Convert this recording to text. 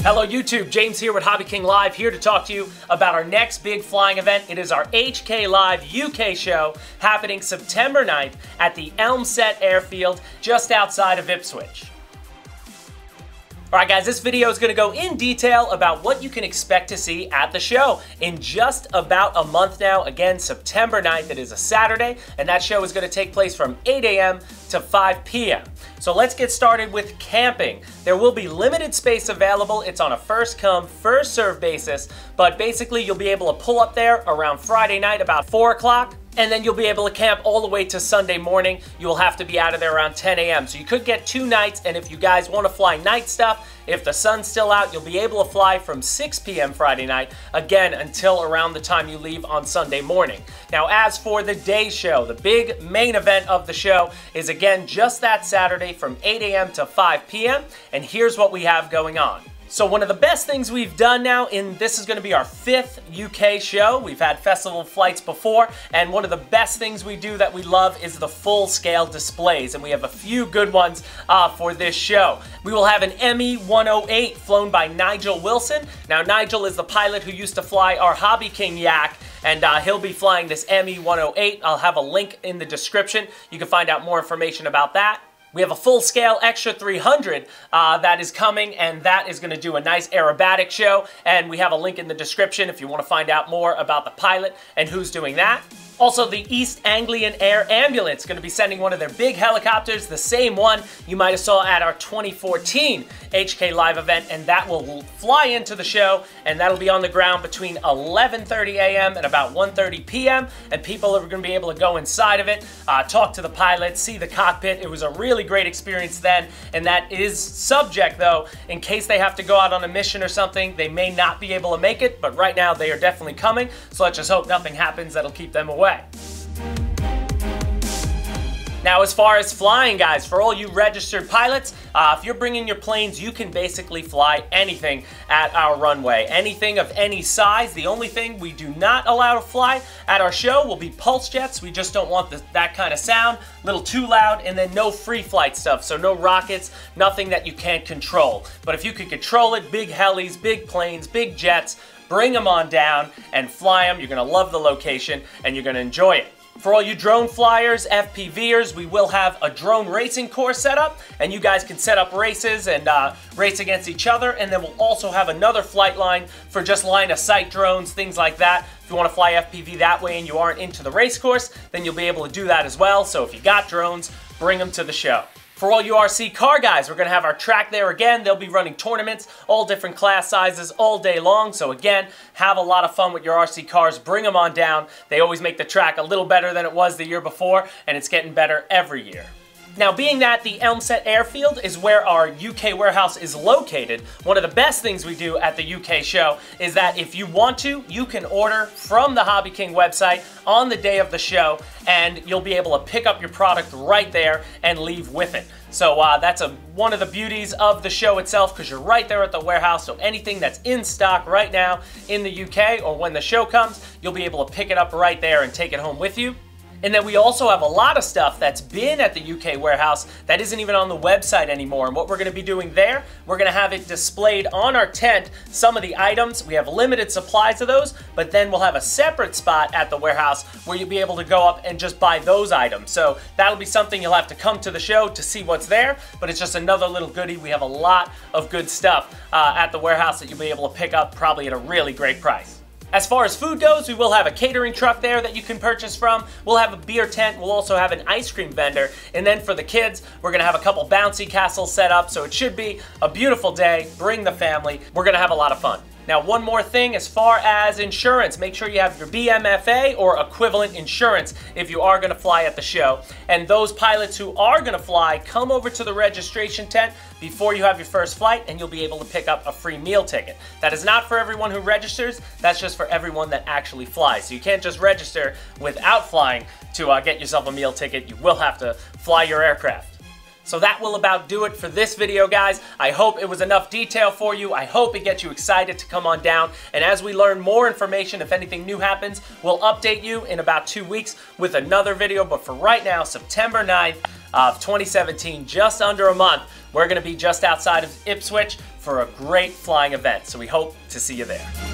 Hello YouTube, James here with HobbyKing Live, here to talk to you about our next big flying event. It is our HK Live UK show happening September 9th at the Elmsett Airfield just outside of Ipswich. Alright guys, this video is going to go in detail about what you can expect to see at the show in just about a month now. Again, September 9th, it is a Saturday, and that show is going to take place from 8 a.m. to 5 p.m. So let's get started with camping. There will be limited space available. It's on a first come, first serve basis, but basically you'll be able to pull up there around Friday night about 4 o'clock. And then you'll be able to camp all the way to Sunday morning. You will have to be out of there around 10 a.m. So you could get 2 nights, and if you guys want to fly night stuff, if the sun's still out, you'll be able to fly from 6 p.m. Friday night, again, until around the time you leave on Sunday morning. Now, as for the day show, the big main event of the show is, again, just that Saturday from 8 a.m. to 5 p.m. And here's what we have going on. So one of the best things we've done now, this is going to be our 5th UK show. We've had festival flights before, and one of the best things we do that we love is the full-scale displays, and we have a few good ones for this show. We will have an ME 108 flown by Nigel Wilson. Now, Nigel is the pilot who used to fly our HobbyKing Yak, and he'll be flying this ME 108. I'll have a link in the description. You can find out more information about that. We have a full-scale Extra 300 that is coming, and that is going to do a nice aerobatic show, and we have a link in the description if you want to find out more about the pilot and who's doing that. Also, the East Anglian Air Ambulance is going to be sending one of their big helicopters, the same one you might have saw at our 2014 HK Live event, and that will fly into the show, and that'll be on the ground between 11:30 a.m. and about 1:30 p.m., and people are going to be able to go inside of it, talk to the pilot, see the cockpit. It was a really great experience then, and that is subject, though, in case they have to go out on a mission or something. They may not be able to make it, but right now they are definitely coming, so let's just hope nothing happens that'll keep them away. Now, as far as flying, guys, for all you registered pilots, if you're bringing your planes, you can basically fly anything at our runway. Anything of any size. The only thing we do not allow to fly at our show will be pulse jets. We just don't want that kind of sound. A little too loud, and then no free flight stuff. So no rockets, nothing that you can't control. But if you can control it, big helis, big planes, big jets, bring them on down and fly them. You're going to love the location, and you're going to enjoy it. For all you drone flyers, FPVers, we will have a drone racing course set up, and you guys can set up races and race against each other, and then we'll also have another flight line for just line-of-sight drones, things like that. If you want to fly FPV that way and you aren't into the race course, then you'll be able to do that as well. So if you got drones, bring them to the show. For all you RC car guys, we're going to have our track there again. They'll be running tournaments, all different class sizes, all day long. So again, have a lot of fun with your RC cars. Bring them on down. They always make the track a little better than it was the year before, and it's getting better every year. Now, being that the Elmsett Airfield is where our UK warehouse is located, one of the best things we do at the UK show is that if you want to, you can order from the HobbyKing website on the day of the show, and you'll be able to pick up your product right there and leave with it. So that's one of the beauties of the show itself, because you're right there at the warehouse, so anything that's in stock right now in the UK or when the show comes, you'll be able to pick it up right there and take it home with you. And then we also have a lot of stuff that's been at the UK warehouse that isn't even on the website anymore. And what we're going to be doing there, we're going to have it displayed on our tent, some of the items. We have limited supplies of those, but then we'll have a separate spot at the warehouse where you'll be able to go up and just buy those items. So that'll be something you'll have to come to the show to see what's there, but it's just another little goodie. We have a lot of good stuff at the warehouse that you'll be able to pick up probably at a really great price. As far as food goes, we will have a catering truck there that you can purchase from. We'll have a beer tent. We'll also have an ice cream vendor. And then for the kids, we're going to have a couple bouncy castles set up. So it should be a beautiful day. Bring the family. We're going to have a lot of fun. Now, one more thing as far as insurance, make sure you have your BMFA or equivalent insurance if you are going to fly at the show. And those pilots who are going to fly, come over to the registration tent before you have your first flight, and you'll be able to pick up a free meal ticket. That is not for everyone who registers. That's just for everyone that actually flies. So you can't just register without flying to get yourself a meal ticket. You will have to fly your aircraft. So that will about do it for this video, guys. I hope it was enough detail for you. I hope it gets you excited to come on down. And as we learn more information, if anything new happens, we'll update you in about 2 weeks with another video. But for right now, September 9th, of 2017, just under a month. We're going to be just outside of Ipswich for a great flying event, so we hope to see you there.